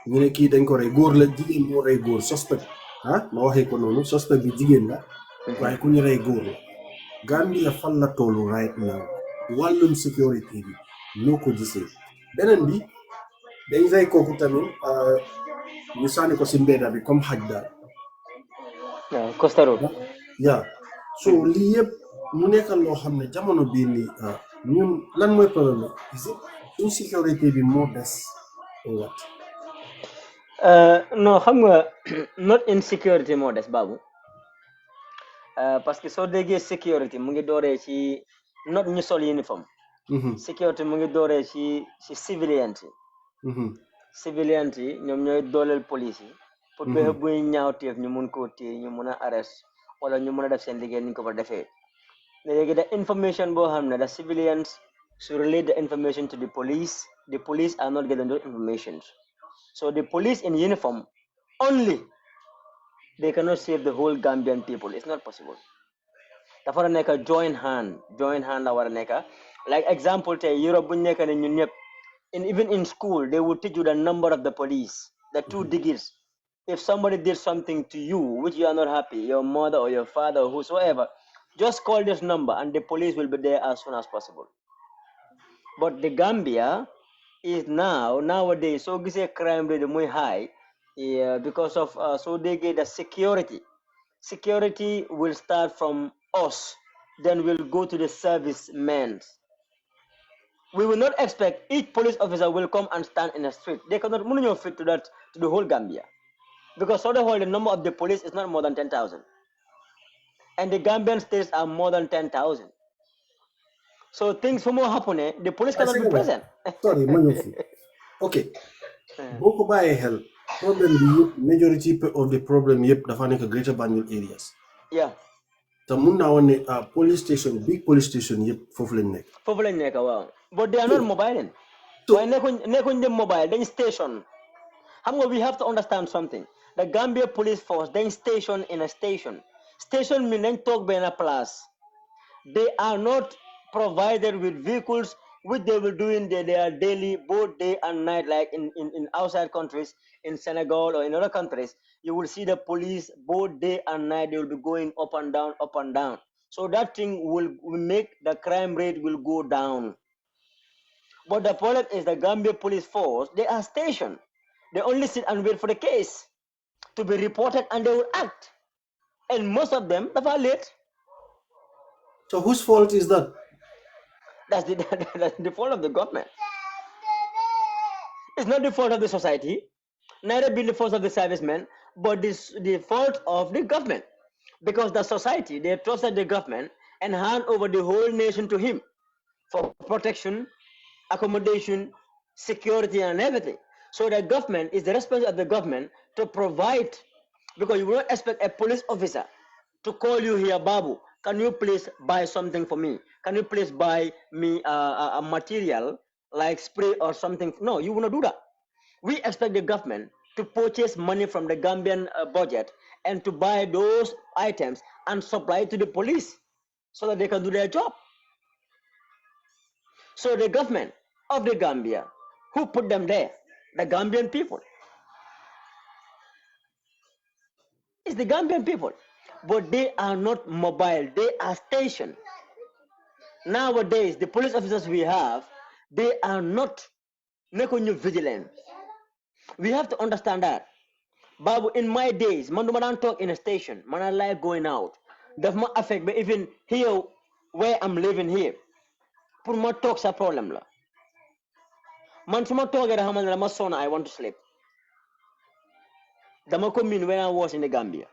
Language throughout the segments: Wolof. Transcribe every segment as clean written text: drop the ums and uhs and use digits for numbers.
ñu ne kii dañ ko rey góor la jigéen moo rey góor suspect ma waxee ko noonu suspect bi jigéen la waaye ku ñu rey góor la Gambia fan la tollu right now wàllum sécurité bi noo ko gisee beneen bi dañ rey kooku tamit ñu sànni ko si mbedda bi comme xaj daal Costa Road yaa so lii yëpp mu nekkal loo xam ne jamono bii nii ñun lan mooy problème is it suñ sécurité bi moo des what non xam nga not insecurity moo des Babou parce que soo déggee sécurité mu ngi dooree ci not ñu sol uniforme sécurité mu ngi dooree ci civilian yi civilian yi ñoom ñooy dooleel police yi pour béxe buy ñaawteef ñu mun koo téye ñu mun a arrest wala ñu mun a def seen liggéey ni ñu ko fa defee léegi the information boo xam ne the civilians should relate the information to the police are not getting those information. So the police in uniform only, they cannot save the whole Gambian people. It's not possible. Dafa war a nekk join hand la war a nekk. Like example tey Europe bu ñu nekk ne ñun ñëpp even in school they will teach you the number of the police, the 2 digits. If somebody did something to you which you are not happy, your mother or your father or whosoever, just call this number and the police will be there as soon as possible. But the Gambia is nowadays so gisee crime rate muy high because of so they get the security will start from us, then we'll go to the servicemen. We will not expect each police officer will come and stand in the street. They cannot fit to the whole Gambia, because so the whole the number of the police is not more than 10,000, and the Gambian states are more than 10,000. So things for more happening, the police cannot be present. Sorry, okay. Boko bàyyee xel problem bi yëpp majority of the problem yëpp dafa nekk Greater Banjul areas. Yeah. te mun naa woon ne police station big police station yëpp foofu lañ nekk. Foofu lañ nekk waaw. But they are not mobile. Waaye nekkuñ dem mobile dañ station. Xam nga we have to understand something. The Gambia Police Force dañ station in a station. Station mean dañ toog benn place. They are not provided with vehicles which they will do in their daily, both day and night, like in outside countries, in Senegal or in other countries. You will see the police both day and night. They will be going up and down, up and down. So that thing will make the crime rate will go down. But the problem is the Gambia Police Force, they are stationed. They only sit and wait for the case to be reported and they will act. And most of them are late. So whose fault is that? That's the fault of the government. It's not the fault of the society, neither be the fault of the servicemen, but the fault of the government. Because the society, they trusted the government and hand over the whole nation to him for protection, accommodation, security, and everything. So the government is the responsibility of the government to provide, because you will not expect a police officer to call you here, Babu, can you please buy something for me? Can you please buy me a material like spray or something? No, you will not do that. We expect the government to purchase money from the Gambian budget and to buy those items and supply it to the police so that they can do their job. So the government of the Gambia, who put them there? The Gambian people. It's the Gambian people. But they are not mobile. They are stationed. Nowadays, the police officers we have, they are not vigilant. We have to understand that. Babu, in my days, man don't talk in a station. Man, I like going out. Does not affect me even here where I'm living here. Put my talks a problem la. Man, suma talk at home I want to sleep. Dama ko mean when I was in the Gambia.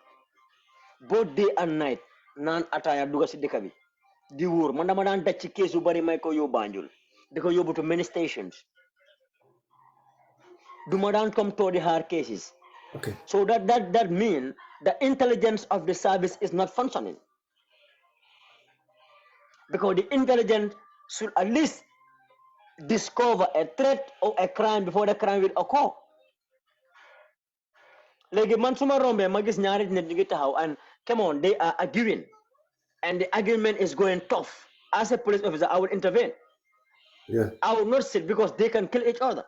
Both day and night, nan ataya duga si dekabi. Di wur, man dama dan dacc ci kesu bari may ko yo Banjul. Diko yobu to many stations. Duma dan come to the hard cases. Okay. So that means the intelligence of the service is not functioning. Because the intelligence should at least discover a threat or a crime before the crime will occur. Like man suma rombe magis ñaari nit ñu ngi taxaw and come on, they are arguing and the argument is going tough. As a police officer, I will intervene. Yeah. I will not sit because they can kill each other.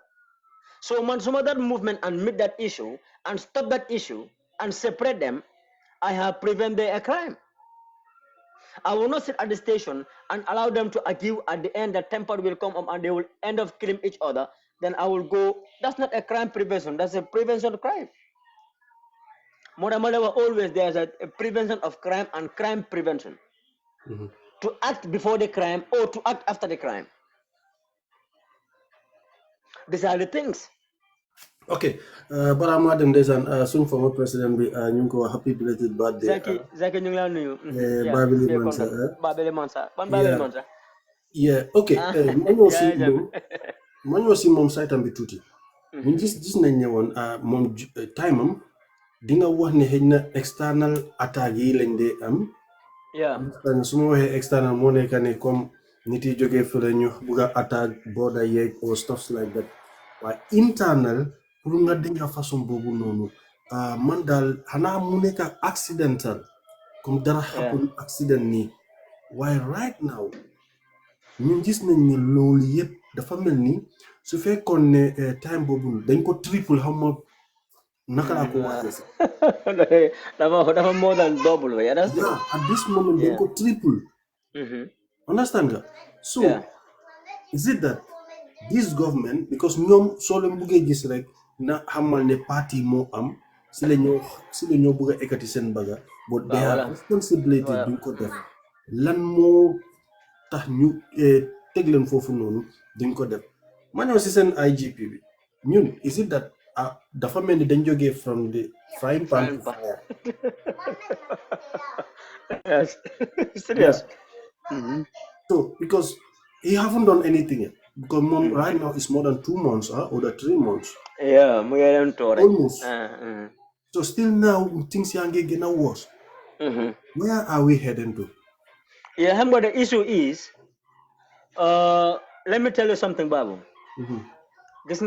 So man, some of that movement and meet that issue and stop that issue and separate them, I have prevented a crime. I will not sit at the station and allow them to argue at the end that temper will come up and they will end up killing each other. Then I will go. That's not a crime prevention. That's a prevention of crime. Modamada always there's a prevention of crime and crime prevention. To act before the crime or to act after the crime. These are the things. Okay, balaa maa dem ndeysaan suñ former président bi ñu ngi ko wax happy belated birthday. Zaki ñu ngi laa nuyu. Babili Mansa. Babili Mansa. Ban Babili Mansa. Yeah, okay. ma ñëw si moom saytam bi tuuti. ñu gis nañ ne woon moom time am di nga wax ne xëy na external attaque yi lañ dee am. su ma waxee external moo nekk ne comme nit yi jógee fële ñu bugg a attaque border yeeg or stuff like that waaye internal pour nga dinga façon boobu noonu man daal xanaa mu nekk accidental comme dara happen accident nii waaye right now ñu gis nañ ne loolu yëpp dafa mel ni su fekkoon ne time boobu dañ ko triple xam ma naka laa ko waxee sax dafa more than double at this moment dañ ko triple understand nga so is it that this government because ñoom soo leen buggee gis rek na xamal ne parti moo am si la ñoo bëgg a ekkati seen baga but they have responsibility duñ ko def lan moo tax ñu teg leen foofu noonu duñ ko def ma ñëw si seen IGP bi ñun is it that dafa mel ni dañ jógee from the frying pan to fire. Yes, serious. So because he haven't done anything yet. Because mom right now is more than 2 months or 3 months. Yeah, almost. So still now things are getting worse. Where are we heading to? Yeah, but the issue is, let me tell you something, Babu. This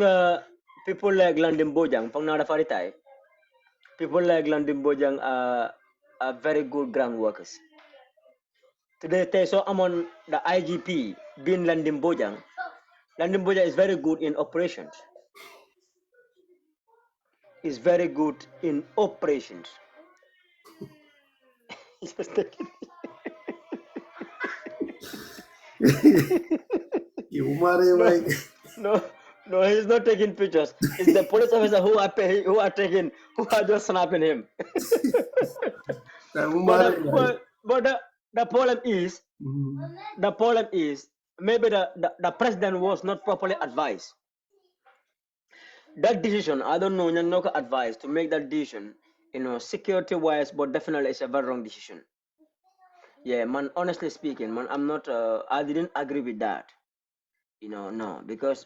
people like Landin Bojang, people like Landin Bojang are very good ground workers. Today, so I'm on the IGP being Landin Bojang. Landin Bojang is very good in operations. Is very good in operations. He's just taking No, he's not taking pictures. It's the police officer who are just snapping him. But the problem is, maybe the president was not properly advised. That decision, I don't know, no advice to make that decision, security wise, but definitely it's a very wrong decision. Yeah, man, honestly speaking, man, I didn't agree with that. No, because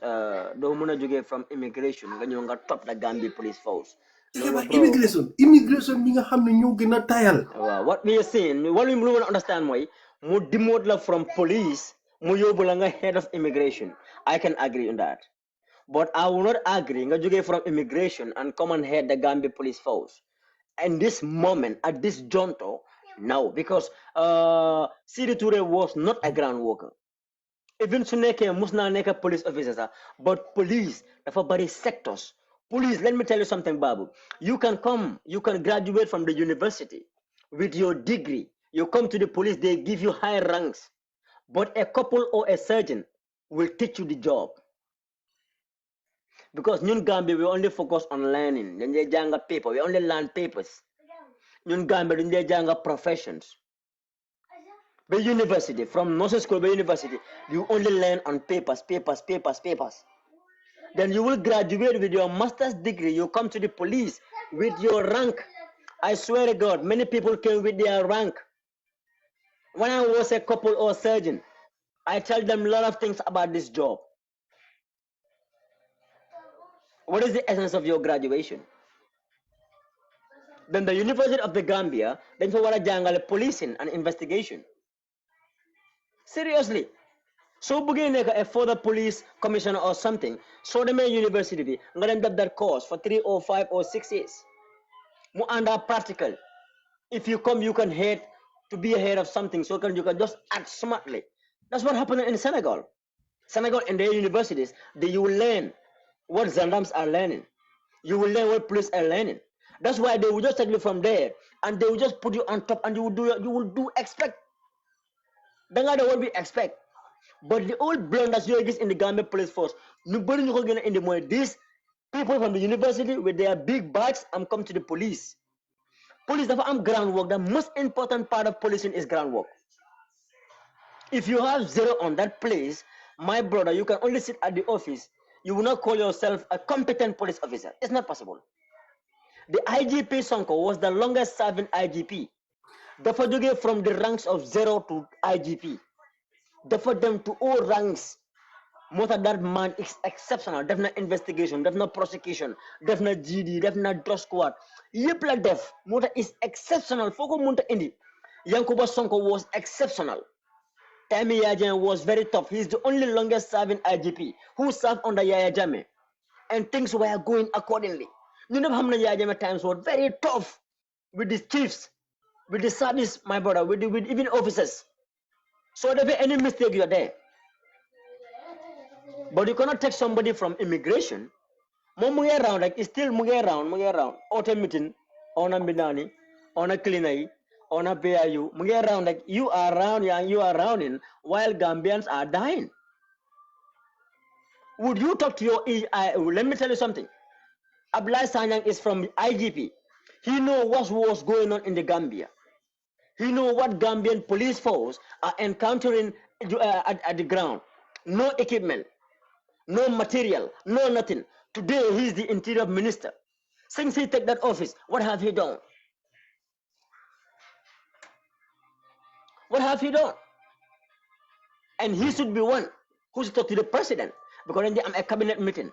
don't want to get from immigration, when you got top the Gambia police force. Immigration being a tile. What we are saying, what we want to understand why, more demote from police, more head of immigration. I can agree on that. But I will not agree that you get from immigration and come and head the Gambia police force. And this moment, at this juncture, no, because Sidi Toure was not a ground worker. Even Suneke Musna Neka police officers, but police, for body sectors. Police, let me tell you something, Babu. You can graduate from the university with your degree. You come to the police, they give you high ranks. But a couple or a surgeon will teach you the job. Because Nyun Gambia, we only focus on learning. Then they janga paper. We only learn papers. Nyun Gambia, then they janga professions. By university, from nursing school by university, you only learn on papers. Then you will graduate with your master's degree. You come to the police with your rank. I swear to God, many people came with their rank. When I was a couple or surgeon, I tell them a lot of things about this job. What is the essence of your graduation? Then the University of the Gambia, then for what a jungle policing and investigation. Seriously. So begin a further police commissioner or something. So the main university be that course for 3 or 5 or 6 years. More under practical. If you come, you can head to be ahead of something. So you can just act smartly. That's what happened in Senegal. In their universities, you will learn what gendarmes are learning. You will learn what police are learning. That's why they will just take you from there and they will just put you on top and you will do expect. That's what we expect. But the old blunders you exist in the Gambia police force, nobody you going in the morning. These people from the university with their big bags and come to the police. Police have groundwork. The most important part of policing is groundwork. If you have zero on that place, my brother, you can only sit at the office. You will not call yourself a competent police officer. It's not possible. The IGP Sonko was the longest serving IGP. Therefore, you get from the ranks of 0 to IGP. Therefore, them to all ranks. Most of that man is exceptional. There's no investigation, there's no prosecution, there's no GD, there's no drug squad. Yep, like def. Mota is exceptional. Foko Munta Indi. Yankuba Sonko was exceptional. Tammy Yajan was very tough. He's the only longest serving IGP who served under Yaya Jammeh. And things were going accordingly. You know how many Yaya Jammeh times were very tough with the chiefs, with the service, my brother, with even officers. So if there any mistake, you are there. But you cannot take somebody from immigration. Move around, like it's still move around. Auto meeting, on a Bidani, on a Klinai, on a PIU, move around, like you are around and you are rounding while Gambians are dying. Would you talk to your let me tell you something. Abdullah Sanyang is from IGP. He knows what was going on in the Gambia. He knows what Gambian police force are encountering at the ground. No equipment, no material, no nothing. Today he is the interior minister. Since he took that office, what have he done? What have he done? And he should be one who should talk to the president because then I'm a cabinet meeting.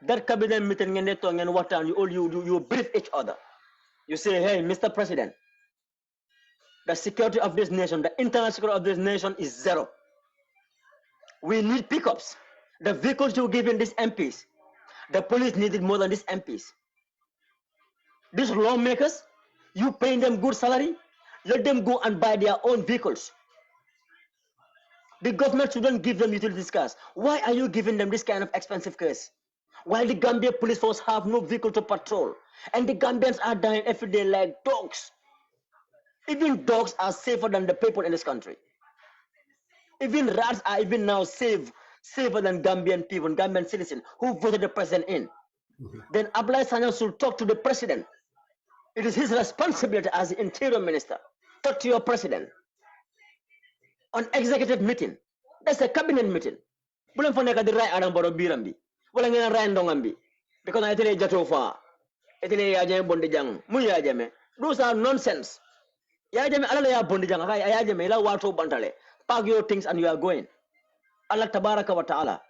That cabinet meeting and what time you brief each other. You say, hey, Mr. President, the security of this nation, the internal security of this nation is 0. We need pickups. The vehicles you give in these MPs, the police needed more than these MPs. These lawmakers, you pay them good salary, let them go and buy their own vehicles. The government shouldn't give them utilities cars. Why are you giving them this kind of expensive cars? While the Gambia police force have no vehicle to patrol, and the Gambians are dying every day like dogs. Even dogs are safer than the people in this country. Even rats are even now safer than Gambian people, Gambian citizens who voted the president in. Then Abdullah Sanyang should talk to the president. It is his responsibility as the interior minister. Talk to your president. On executive meeting. That's a cabinet meeting. Bulan faneka di rai adang baro birambi. Wala ngena rai ndongambi. Because na itile jatofa. Itile yaje bondi jang. Mu yaje me. Those are nonsense. Yaje me alala ya bondi jang. Yaje me la wato bantale. Pack your things and you are going. Allah tabaraka wa ta'ala.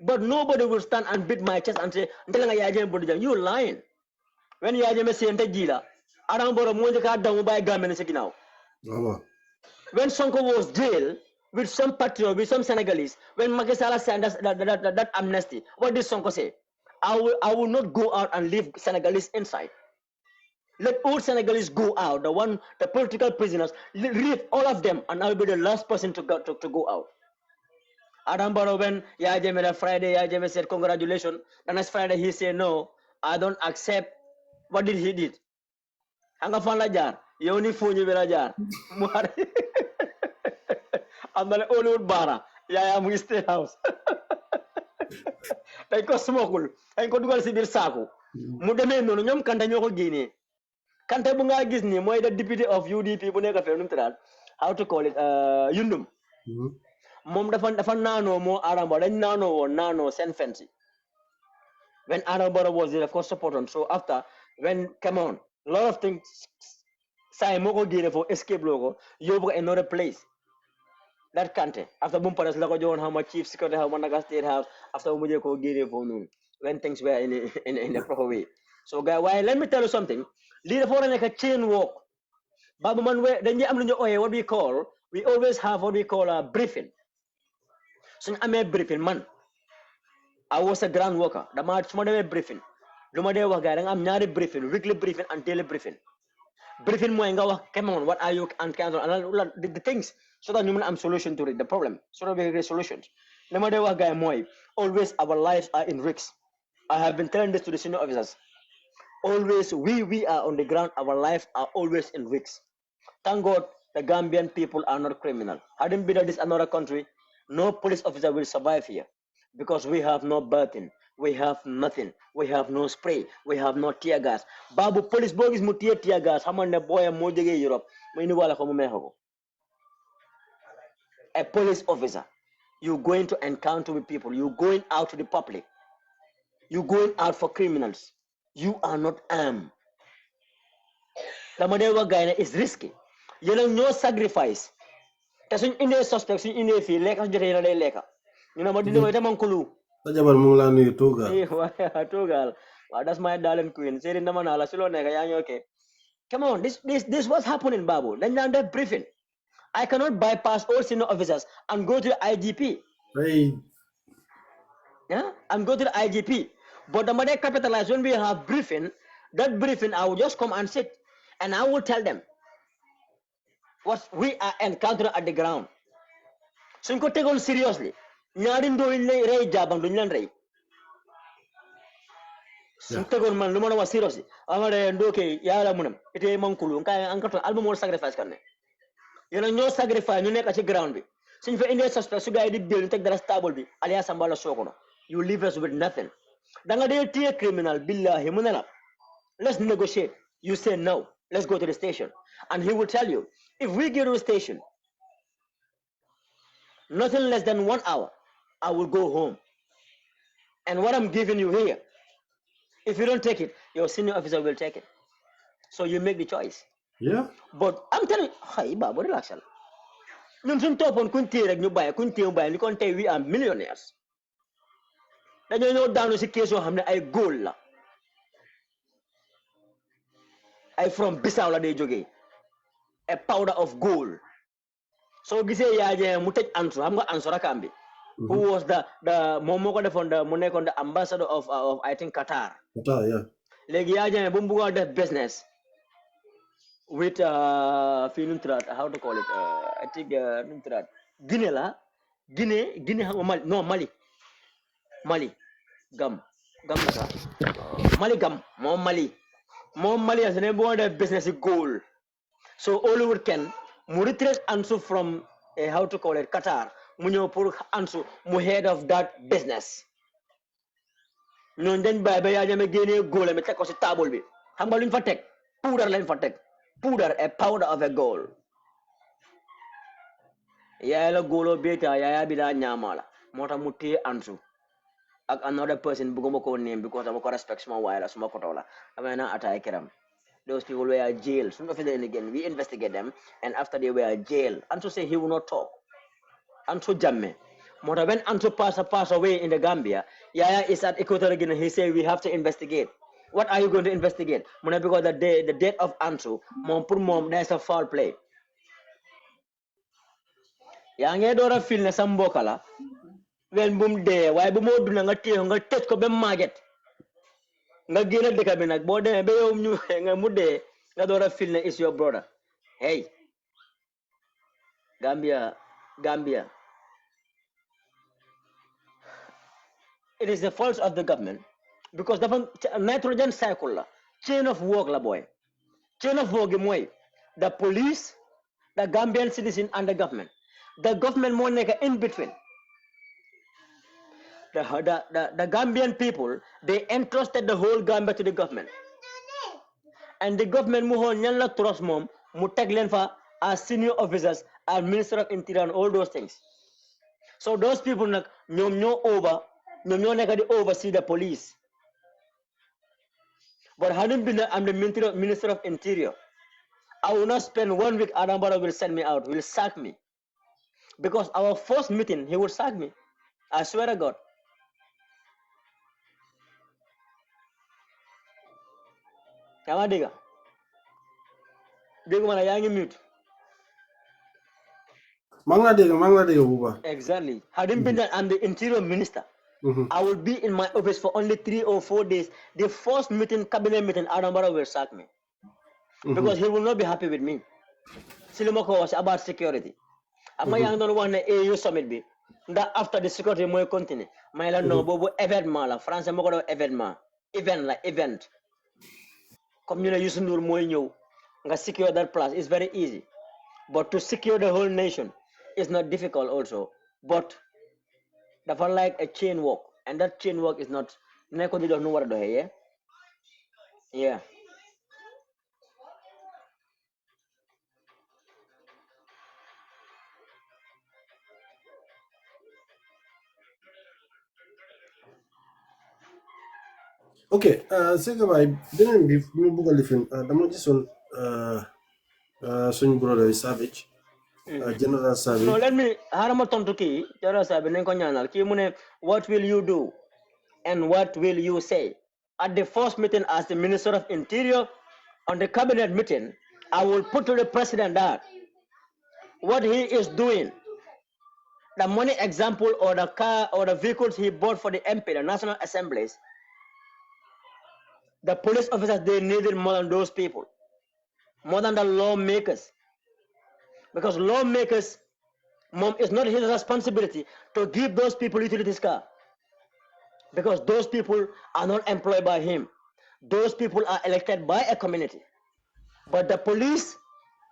But nobody will stand and beat my chest and say, you're lying. When yaje me say ente jila, adang baro mo ka damu bay gamen se ginaaw. When Sonko was jailed with some patriots, with some Senegalese, when Macky Sall sent us that amnesty, what did Sonko say? I will not go out and leave Senegalese inside. Let all Senegalese go out. The political prisoners, leave all of them, and I will be the last person to go out. Adam Barrow, when Yajeme that Friday, Yajeme said congratulations. The next Friday he said no, I don't accept. What did he did? Hanga fan la jar, yoni funyi bela jar. I'm the Hollywood bara. Yaya mu state house. Tay ko smokul. Tay ko dugal si bir sako. Mu demé nonu ñom kanta ñoko génné. Kanta bu nga gis ni moy the deputy of UDP bu nekk fe num tral. How to call it Yundum. Mom dafa nano mo Adamba dañ nano sen fancy. When Adamba was there, of course support. So after when come on, a lot of things say moko génné for escape logo, yobu another place. That country. After Bumparas Lago John, how much chief security, how Managa State House, after Umujeko Giri for noon, when things were in the proper way. So, guy, why let me tell you something. Leader for like a chain walk. Babuman, then what we always have what we call a briefing. So I'm a briefing man. I was a ground worker. The March Monday briefing. Lumade Wagaran, I'm not a briefing, weekly briefing and daily briefing. Briefing Moengawa, come on, what are you and the things so that I'm solution to it, the problem. So that we get solutions. Always our lives are in risk. I have been telling this to the senior officers. Always we are on the ground, our lives are always in risk. Thank God the Gambian people are not criminal. Hadn't been this another country, no police officer will survive here because we have no burden, we have nothing, we have no spray, we have no tear gas. Babu police boys mu tear gas, hamane boy mo jege Europe, mo ini wala ko mo mehoko. A police officer, you're going to encounter with people, you're going out to the public, you're going out for criminals, you are not armed. The model guy is risky. You know, no sacrifice. Te suñ indee suspect suñ indee fii lekka su jotee yéen a day lekka ñu ne ma dina ma itam kulu sa jabar mu ngi laa nuyu toogal toogal waaw that's my darling queen séeri dama naa la si loo nekk yaa ngi okay come on this was happening Babu dañ daan def briefing I cannot bypass all senior officers and go to the IGP and go to the IGP but dama day capitalize when we have briefing that briefing I will just come and sit and I will tell them what we are encountering at the ground. So you take on seriously. Nyadin do in rey jabang do nyan rey. So take on man lumana was seriously. Amare ndoke yala munam. Ite mankulu. Nka ankato album more sacrifice karne. You know no sacrifice. You nek achi ground bi. So you India suspect. So guy did build take the stable bi. Aliya sambala shokono. You leave us with nothing. Danga de tiye criminal billahi munana. Let's negotiate. You say no. Let's go to the station. And he will tell you, if we get to the station, nothing less than 1 hour, I will go home. And what I'm giving you here, if you don't take it, your senior officer will take it. So you make the choice. Yeah. But I'm telling you, hi, Babu, relax. We are millionaires. Then you know down the case of I gold. I from Bissau la de joge. A powder of gold. So gise yaje mutaj answer. I'm going to answer Akambi. Who was the Momoko from the Monaco, the ambassador of I think Qatar. Qatar, yeah. Legi yaje bumbuga the business with how to call it? I think Guinea la. Guinea no Mali. Gum. Mali gum. More Mali as an embodied business goal. So all over can Muritres answer from how to call it Qatar. Munyo pur answer mu head of that business. Non den bay ya jame gene goal me tek ko ci table bi. Xam nga luñ fa tek? Powder lañ fa tek. Powder a powder of a goal. Ya la golo beta ya bi da nyamala. Mota mu té answer. Ak another person buguma ko name because I'm ko respect suma wayla suma ko tola. Amena atay kiram. Those people were jailed. Soon after then again, we investigate them, and after they were jailed, Anto say he will not talk. Anto Jamme. But when Anto pass away in the Gambia, Yaya is at Equator again. He said we have to investigate. What are you going to investigate? Because the death of Anto, mom, there's a foul play. Yang Dora feel na sambokala. When boom day, why boom do nga test ko be market. Nga gina de ka binak bo de be yow ñu nga mudde nga doora feel ne is your brother. Hey Gambia it is the fault of the government because the nitrogen cycle la chain of work la boy chain of work moy the police the Gambian citizen and the government mo nek in between. The Gambian people, they entrusted the whole Gambia to the government. And the government mu nyan la trust mom mu teg len fa as senior officers, as Minister of Interior and all those things. So those people nak ñom ñoo nek di oversee the police. But hadn't been I'm the Minister of Interior, I will not spend 1 week. Adam Barrow will send me out, will sack me. Because our first meeting, he will sack me. I swear to God. Kama diga mana yangi mute. Mangla diga buba. Exactly. Hadn't been that I'm the Interior Minister. I will be in my office for only 3 or 4 days. The first cabinet meeting, Adam Barrow will sack me. Because he will not be happy with me. Silimoko was about security. Ama yang don't want a AU summit be. That after the security moy continue may la no bobu événement la français mako do événement event comme ñu ne Youssou Ndour moy ñew nga secure that place is very easy, but to secure the whole nation is not difficult also, but dafa like a chain work, and that chain work is not neko di dox nu wara doxé. Yeah. Okay, c'est que bay benen bi ñu bëgg lifin dama gisoon suñu brother Savage, General Savage. No, let me harama tontu ki General Savage nañ ko ñaanal ki mu ne what will you do and what will you say at the first meeting as the Minister of Interior on the cabinet meeting. I will put to the president that what he is doing, the money example or the car or the vehicles he bought for the MP, the National Assemblies, the police officers, they needed more than those people, more than the lawmakers. Because lawmakers, it's not his responsibility to give those people utilities car. Because those people are not employed by him. Those people are elected by a community. But the police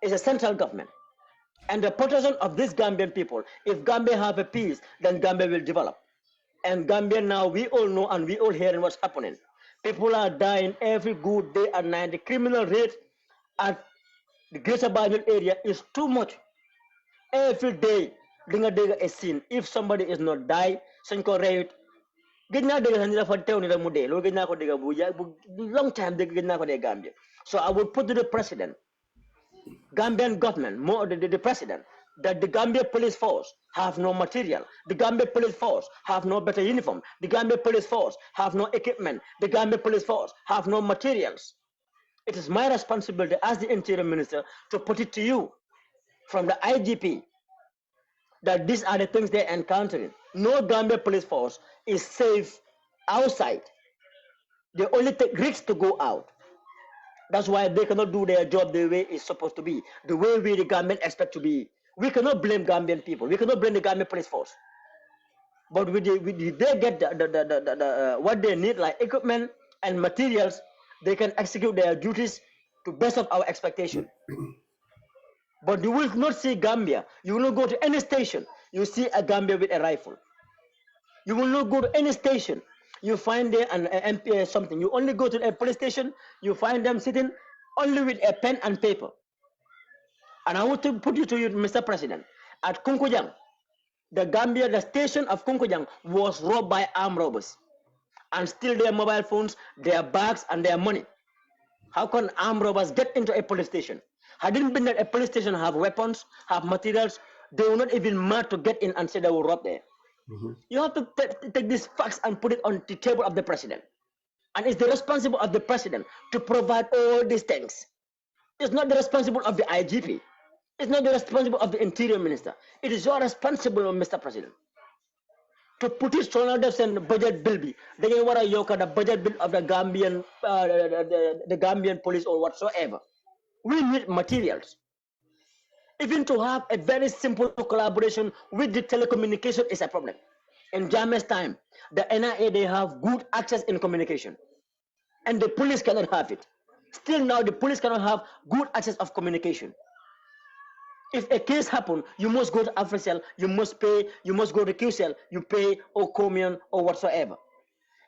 is a central government. And the protection of these Gambian people, if Gambia have a peace, then Gambia will develop. And Gambia now, we all know and we all hearing what's happening. People are dying every good day and night. The criminal rate at the Greater Banjul area is too much. Every day, dinga a scene. If somebody is not die, sanko rate. Gina de hanila for town in the mude. Lo gina ko diga buja. Long time de gina ko de Gambia. So I would put to the president, Gambian government, more the president, that the Gambia police force have no material. The Gambia police force have no better uniform. The Gambia police force have no equipment. The Gambia police force have no materials. It is my responsibility as the Interior Minister to put it to you from the IGP that these are the things they're encountering. No Gambia police force is safe outside. They only take risks to go out. That's why they cannot do their job the way it's supposed to be, the way we the government expect to be. We cannot blame Gambian people. We cannot blame the Gambian police force. But they get what they need, like equipment and materials, they can execute their duties to best of our expectation. But you will not see Gambia. You will not go to any station. You see a Gambia with a rifle. You will not go to any station. You find there an MP something. You only go to a police station. You find them sitting only with a pen and paper. And I want to put it to you, Mr. President, at Kunkujang, the station of Kunkujang was robbed by armed robbers. And still their mobile phones, their bags, and their money. How can armed robbers get into a police station? Had it been that a police station have weapons, have materials, they will not even mad to get in and say they will rob there. You have to take these facts and put it on the table of the president. And it's the responsibility of the president to provide all these things. It's not the responsibility of the IGP. It's not the responsibility of the Interior Minister. It is your responsibility, Mr. President, to put it on the budget bill. They want to yoke the budget bill of the Gambian, the Gambian police or whatsoever. We need materials. Even to have a very simple collaboration with the telecommunication is a problem. In Jammeh's time, the NIA, they have good access in communication. And the police cannot have it. Still now, the police cannot have good access of communication. If a case happens, you must go to AfriCell, you must pay, you must go to QCell, you pay or Comion or whatsoever.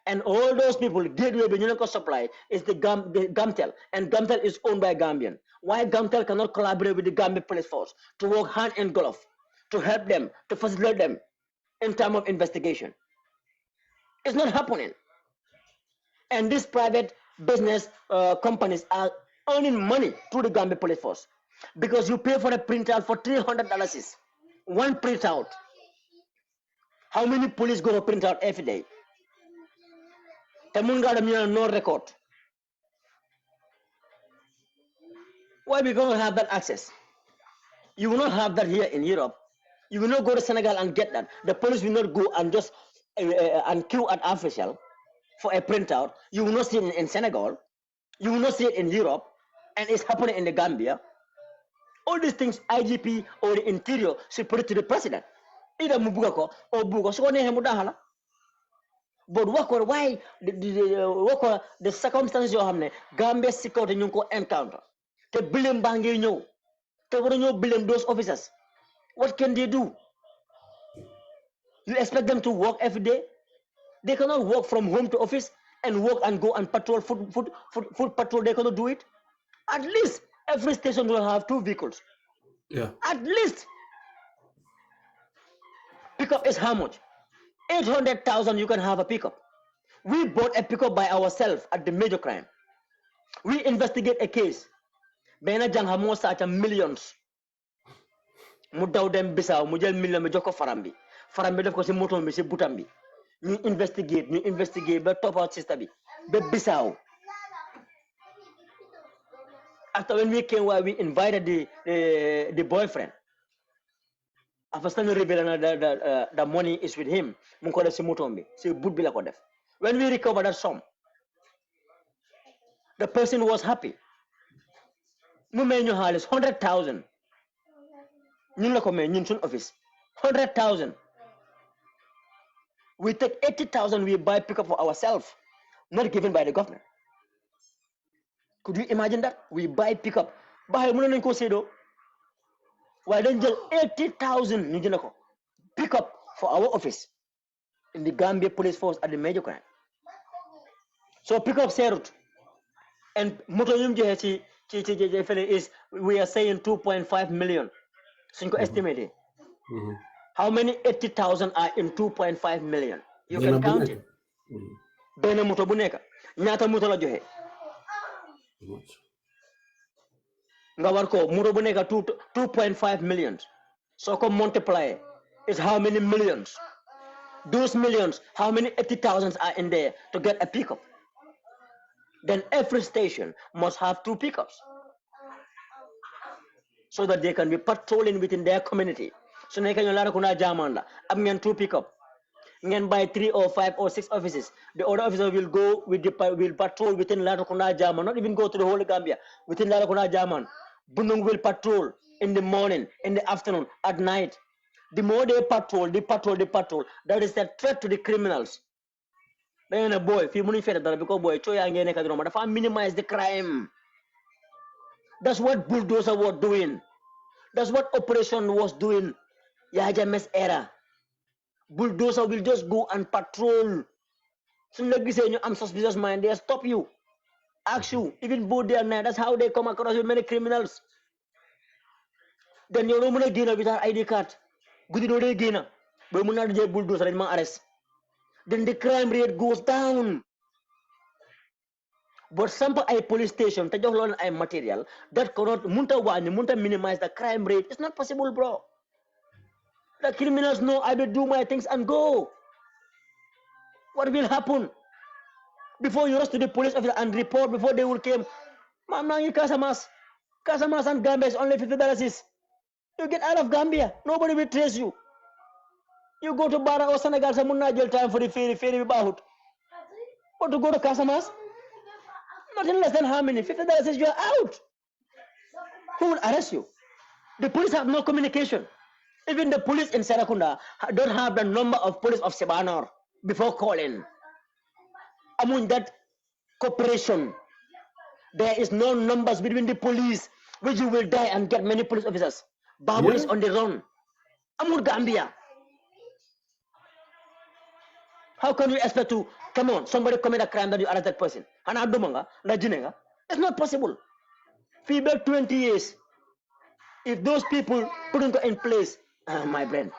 And all those people, Gateway Benunico Supply is the Gamtel, and Gamtel is owned by Gambian. Why Gamtel cannot collaborate with the Gambian police force to work hand in glove, to help them, to facilitate them in terms of investigation? It's not happening. And these private business companies are earning money through the Gambia police force because you pay for a printout for $300. One printout. How many police go to print out every day? No record. Why we don't have that access? You will not have that here in Europe. You will not go to Senegal and get that. The police will not go and just and queue at official for a printout. You will not see it in Senegal. You will not see it in Europe. And it's happening in the Gambia. All these things, IGP or the Interior should put it to the president. Either Mubugako or Bugo, so near Mudahala. But why the circumstances you have, Gambia security you encounter. The billion bangi you, the one billion those officers. What can they do? You expect them to work every day? They cannot walk from home to office and walk and go and patrol, food patrol. They cannot do it. At least every station will have 2 vehicles. Yeah. At least. Pickup is how much? 800,000 you can have a pickup. We bought a pickup by ourselves at the major crime. We investigate a case. Bena jang hamo sa millions. Mu daw dem Bissau mu jël million mi joko farambi. Farambi def ko ci moto mi ci butambi. Ñu investigate ba top out sister bi. Ba Bissau. After when we came, we invited the boyfriend. After Stanley revealed that the money is with him, Munkola Simutombi, say Budbila Kodef. When we recovered that sum, the person was happy. Mumenyo Halis, 100,000. Nulakome, Nunsun office, 100,000. We take 80,000, we buy pickup for ourselves, not given by the government. Could you imagine that? We buy pickup. Buy Munan Kosedo. Why don't you 80,000 pickup for our office in the Gambia Police Force at the major crime? So pickup serut and motoyum is we are saying 2.5 million. So you estimate how many 80,000 are in 2.5 million? You can count it. Bena motobuneka. Nyata motola johe. Ngawarko murobuneka 2.5 million. So come multiply is how many millions? Those millions, how many 80,000 are in there to get a pickup? Then every station must have 2 pickups so that they can be patrolling within their community. So they can kuna jamanda. I'm 2 pickup. You buy 3 or 5 or 6 offices. The other officer will go with will patrol within Larakuna Jaman, not even go to the whole Gambia. Within Larakuna Jaman, Bunung will patrol in the morning, in the afternoon, at night. The more they patrol, that is a threat to the criminals. Then a boy, if you because boy, minimize the crime. That's what bulldozer was doing. That's what operation was doing. Yajames era. Bulldozer will just go and patrol. So like say, I'm suspicious mind, they stop you. Ask you, even both day and night. That's how they come across with many criminals. Then you're not going with our ID card. Good no again. But you're not going bulldozer in my arrest. Then the crime rate goes down. But some a police station, take a material that cannot munta minimize the crime rate. It's not possible, bro. The criminals know I will do my things and go. What will happen? Before you rush to the police officer and report before they will come, Mama, you Casamas and Gambia is only $50. You get out of Gambia, nobody will trace you. You go to Bara or Senegal, someone not jail time for the ferry about. But to go to Casamas, not in less than how many? $50 is you are out. Who will arrest you? The police have no communication. Even the police in Serakunda don't have the number of police of Sebanor before calling. Among that cooperation, there is no numbers between the police, which you will die and get many police officers. Babu is on the run. Among Gambia. How can you expect to, come on, somebody commit a crime that you arrest that person? It's not possible. For about 20 years, if those people put in place, my friend,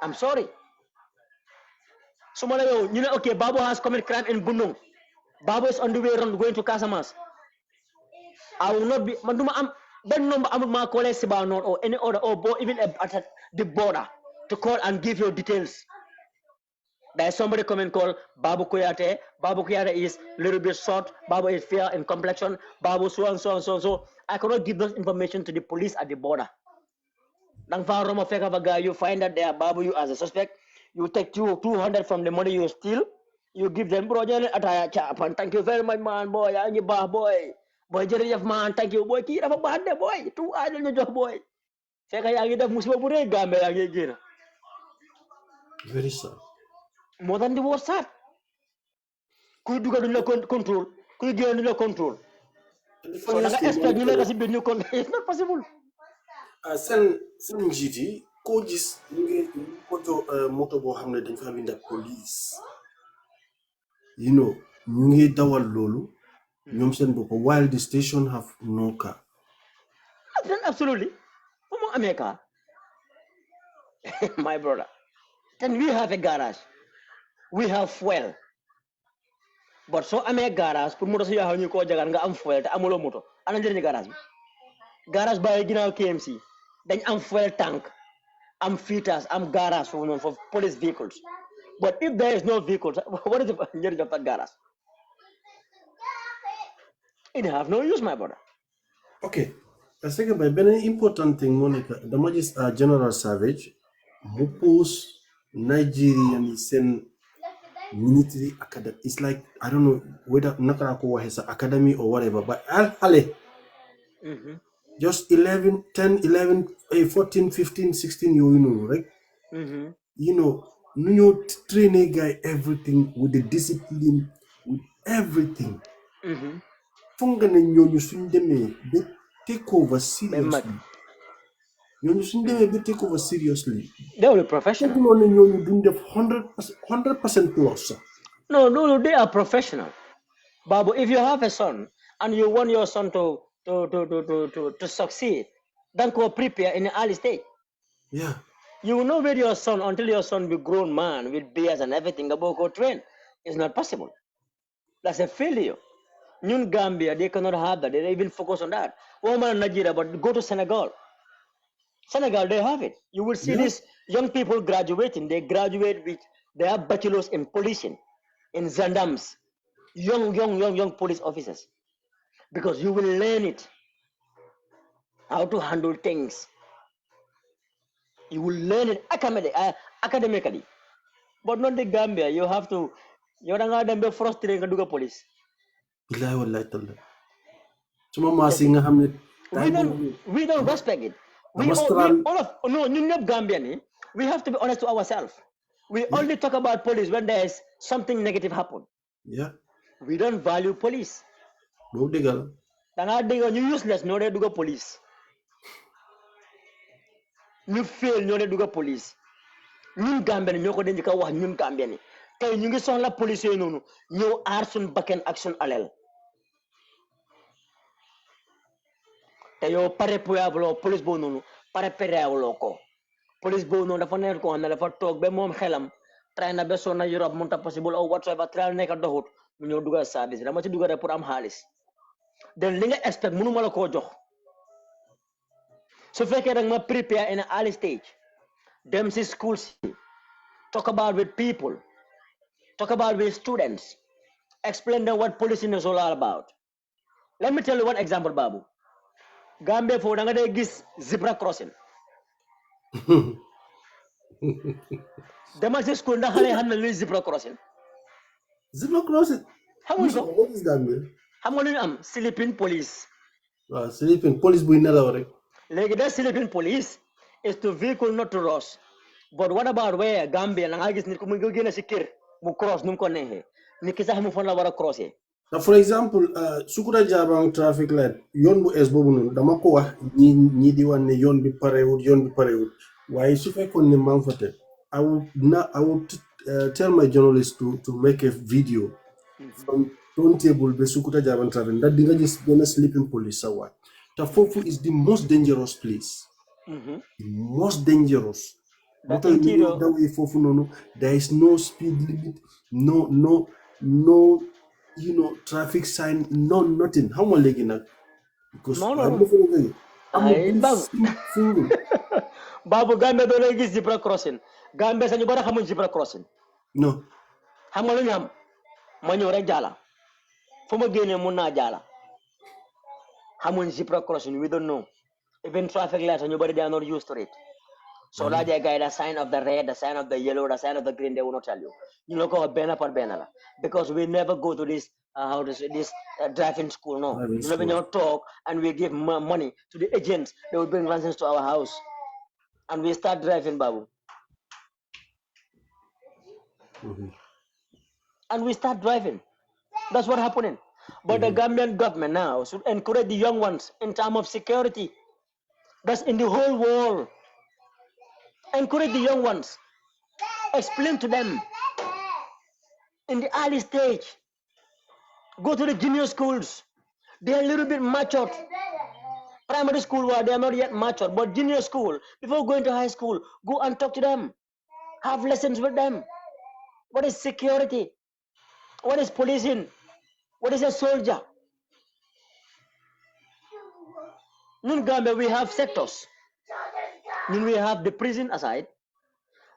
I'm sorry. Somebody, okay, Babu has committed crime in Bundung. Babu is on the way around going to Casamas. I will not be, Ben number I'm call Sibanor or any other or even at the border to call and give your details. There's somebody come and call Babu Kuyate. Babu Kuyate is a little bit short. Babu is fair in complexion. Babu so and so and so. So I cannot give those information to the police at the border. You find that they are Babu you as a suspect. You take 200 from the money you steal. You give them project and thank you very much, man, boy. And you boy. Boy, Jerry man, thank you, boy. Kira pa bad boy. 2 idol nyo boy. Feka yang ida musibah pure gambe yang gina. Very sad. More than the war sad. Could you do control? Could you do control? And the So I funniest thing, expect you Monica, to be new control. It's not possible. seen njiit yi koo gis ñu ngi oto moto boo xam ne dañ fa bind police ñu ngi dawal loolu ñoom seen bopp while the station have no car. Absolutely. America, my brother. Then we have a garage. We have fuel. But so I'm a garage. Put motor siya hanyu ko jagan nga am fuel. Ta amulo moto. Anong dyan yung garage? Garage ba ginaw KMC? Then I'm fuel tank. I'm filters. I'm garage for police vehicles. But if there is no vehicles, what is the engineering of that garage? It have no use, my brother. Okay. A second, by very important thing, Monica, the Majis General Savage, who post Nigerian send military academy. It's like, I don't know whether Nakarako has an academy or whatever, but Al Hale, just 11, 10, 11, 14, 15, 16, you know, right? You train a guy everything with the discipline, with everything. Funga na ñooñu suñ demee ba take over seriously. ñooñu suñ demee ba take over seriously. They are professional. Foogu noonu ñooñu duñ def 100% plus. No, they are professional. Babu, if you have a son and you want your son to succeed, then go prepare in the early stage. Yeah. You will know where your son until your son be grown man with beards and everything about go train. It's not possible. That's a failure. New Gambia, they cannot have that. They even focus on that. Woman Nigeria, but go to Senegal. Senegal, they have it. You will see these young people graduating. They graduate with their bachelors in policing, in gendarmes, young police officers. Because you will learn it, how to handle things. You will learn it academically. But not the Gambia. You have to, you're not going to be frustrated to do police. We don't respect it. We Gambian, we have to be honest to ourselves. We only talk about police when there is something negative happen. Yeah. We don't value police. No digal. You useless, no they do police. You fail, no they do police. Ñun Gambian ñoko dañ ka wax ñun Gambian tay ñu ngi soxla police yi nonu ñew ar sun bakken ak sun alel. Te yow pare puyaabuloo police boobu noonu pare pereewuloo ko police boobu noonu dafa nekk ko xam ne dafa toog ba moom xelam try na ba sonna Europe mënta possible or whatsoever try nekk doxut mu ñëw dugal service dama ci dugal rek pour am xaalis den li nga expect mënuma la koo jox su fekkee rek ma prepare in an early stage dem si schools talk about with people talk about with students explain them what policing is all about. Let me tell you one example, Babu. Gambia for da nga day gis zebra crossing. Dama ci school ndax xale xam na luy zebra crossing. Zebra crossing. Xamuñ ko. What is Gambia? Xam nga lu ñu am sleeping police. Waaw sleeping police buy nelaw rek. Léegi da sleeping police is to vehicle not to rush. But what about where Gambia la nga gis nit ko mu ngi génn ci kër mu cross nu ko neexee nit ki sax mu fan la war a crossé. For example, Sukuta Jabang traffic light, yon bu es bobu non dama ko wax ñi di wan ne yon bi parewut waye su fekkon ne man fa tek I would tell my journalist to make a video from turntable be Sukuta Jabang traffic that di nga gis ben sleeping police sa wat ta fofu is the most dangerous place. The most dangerous. But fofu nonu there is no speed limit, no traffic sign, nothing. How much legi nak? Because Babu Gambia do lay gis zebra crossing. Gambia sañu bari xamuñ zebra crossing. No. Xam nga lu ñam ma ñëw rek jaala. Fu ma génné mun na jaala. Xamuñ zebra crossing, we don't know. Even traffic lights ñu bari they are not used to it. So la jay guy the sign of the red, the sign of the yellow, the sign of the green, they will not tell you. You know, go banner per banner. Because we never go to this driving school, no. We never talk and we give money to the agents. They will bring license to our house. And we start driving, Babu. And we start driving. That's what happening. But the Gambian government now should encourage the young ones in terms of security. That's in the whole world. Encourage the young ones. Explain to them in the early stage. Go to the junior schools. They're a little bit matured. Primary school, where they are not yet matured, but junior school, before going to high school, go and talk to them. Have lessons with them. What is security? What is policing? What is a soldier? In Gambia, we have sectors. We have the prison aside.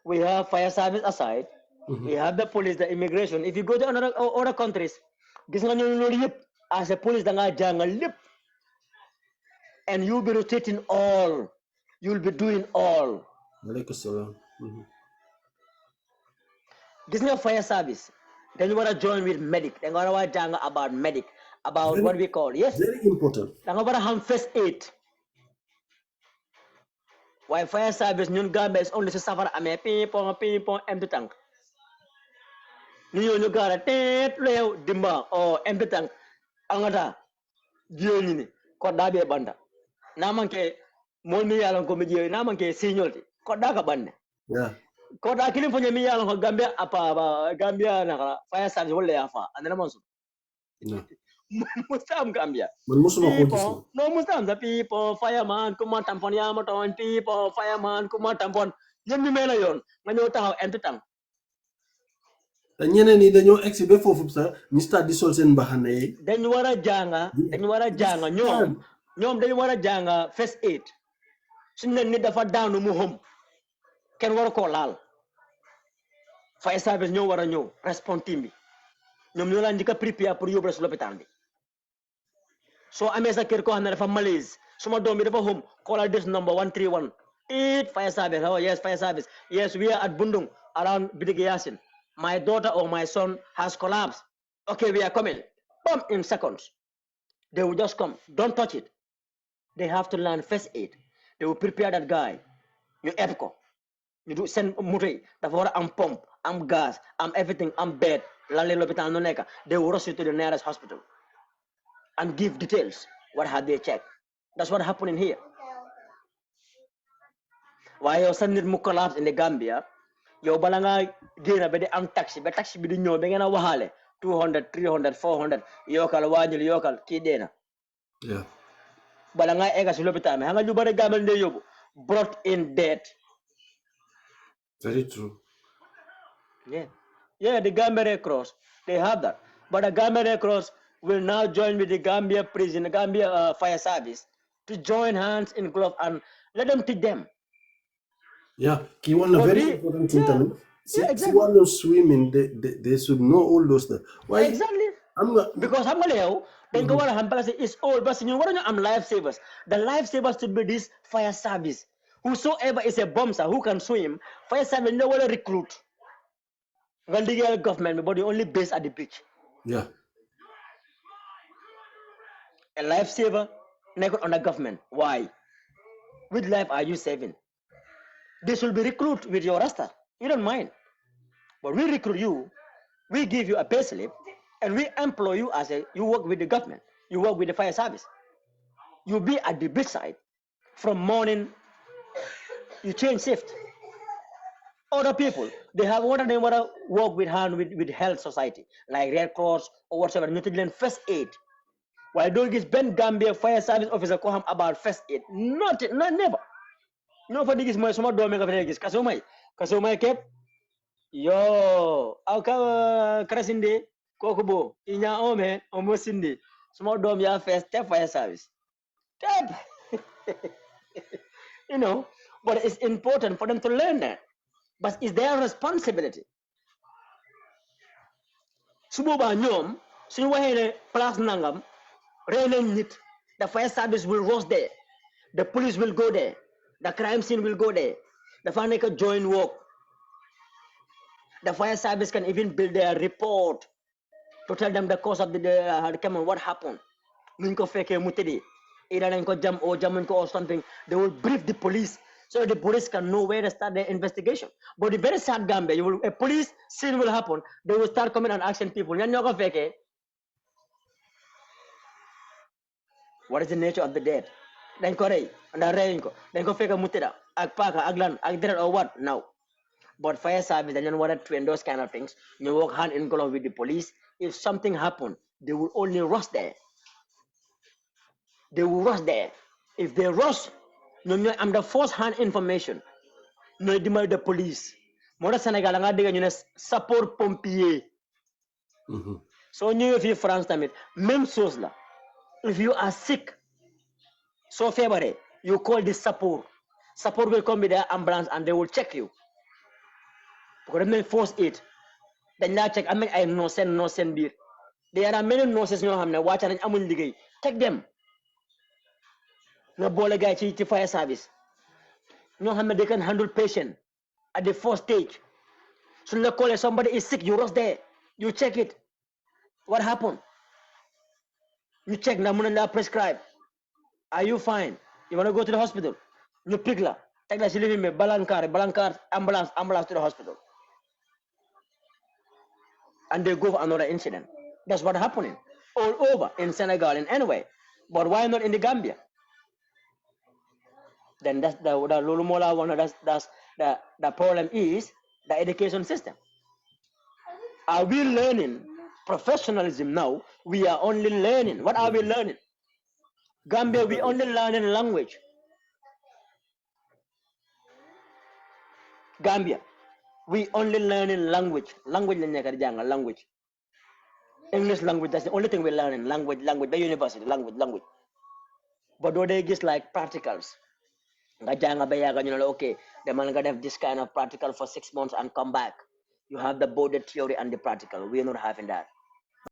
We have fire service aside. We have the police, the immigration. If you go to other countries, as a police, and you'll be rotating all. You'll be doing all. This is fire service. Then you want to join with medic. Then you want to learn about medic, about what we call, yes? Very important. Then you want to have first aid. Why fire service, New Gambia is only to suffer a ping-pong, empty tank. You got a tent, dimba, or empty tank. Angata, Gioni, Kodabi Banda. Namanke, Moni Alan Comedy, Namanke, seniority, Kodaka Banda. Yeah. Koda killing for me along Gambia, Gambia, fire service, all the Alpha, and then Monson. Muslim Gambia. No Muslim, the people, fireman, Kuma Tamponiamaton, people, fireman, Kuma Tampon, Yemi Melayon, when you tell empty tank. Then you exhibit for Fupsa, Mr. Dissolve Bahane. Then you are a janga, Nyom, then you are a janga, first aid. Shouldn't need the fat down to move home. Can work all. Fire service, no one new, respond to me. No Mulandika prepare for you, Breslopetandi. So I'm as a Kirko and from Malays. Some don't be home, call this number 131. 8 fire service. Oh, yes, fire service. Yes, we are at Bundung around Bidigayasin. My daughter or my son has collapsed. Okay, we are coming. Boom, in seconds. They will just come. Don't touch it. They have to learn first aid. They will prepare that guy. You EPCO. You do send Murray. I'm pump, I'm gas, I'm everything, I'm bed. They will rush you to the nearest hospital and give details. What had they checked? That's what happened here. Why you're sending mu collapse in the Gambia? Yo balanga gina be am taxi be di ñoo be ngena waxale 200 300 400 yokal wañul yokal ki dena. Yeah. Balanga ega ci l'hôpital me nga ñu bari gamal ndey yobu brought in dead. Very true. Yeah, the Gambia Red Cross, they have that. But the Gambia Red Cross will now join with the Gambia prison, the Gambia fire service to join hands in glove and let them teach them. Yeah, you want a very important thing. See, one swimming, they should know all those stuff. Why? Exactly. Because I'm going then go on it's all, but you know, I'm lifesavers. The lifesavers should be this fire service. Whosoever is a bombser who can swim, fire service no one recruit. The government, but only based at the beach. Yeah. A lifesaver, never on the government. Why? Which life are you saving? This will be recruit with your roster. You don't mind. But we recruit you, we give you a pay slip, and we employ you as you work with the government. You work with the fire service. You be at the beach side from morning, you change shift. Other people, they want to work with hand with health society, like Red Cross or whatever, New first aid. Why don't you Ben Gambia fire service officer call him about first aid? Not never. No for this my small domain of Regis. Kasumai kept yo Alka Krasinde, Kokubo, Inya Ome, almost Cindy, small dome ya first step fire service. Tap. You know, but it's important for them to learn that. But it's their responsibility. Sububa nyom, sunuwa plus nangam, nit. The fire service will rush there. The police will go there. The crime scene will go there. The fire can join work. The fire service can even build their report to tell them the cause of what happened. Either jam or something. They will brief the police so the police can know where to start their investigation. But the very sad Gambia, a police scene will happen, they will start coming and asking people, what is the nature of the dead? Then korey, and then go fake a mutida, ag paka, aglan, ag or what? No. But fire service, they don't want to endorse kind of things. You work hand in glove with the police. If something happened, they will only rush there. They will rush there. If they rush, I'm the first hand information. No demand the police. Mora Senegal nga diga ñu ne support pompier. So ñu fi France tamit même chose la. If you are sick, so February, you call the support. Support will come with their ambulance and they will check you. Because they force it. Then they check. I mean, I no send beer. There are many nurses ñoo xam ne wàcca nañ amuñ liggéey. Take them. Nga boole gaay ci fire service. ñoo xam ne they can handle patient at the first stage. So you call somebody is sick, you rush there, you check it. What happened? You check now, prescribe. Are you fine? You want to go to the hospital? You pick la. Take la living me balankar, ambulance to the hospital. And they go for another incident. That's what happening all over in Senegal and anyway. But why not in the Gambia? Then that's the Lulumola one. That's the problem is the education system. Are we learning professionalism now? We are only learning. What are we learning? Gambia, we only learning language. Gambia, we only learning language. Language, English language, that's the only thing we're learning. Language, the university, language. But though they just like practicals. Okay, the man gonna have this kind of practical for 6 months and come back. You have both the theory and the practical. We are not having that.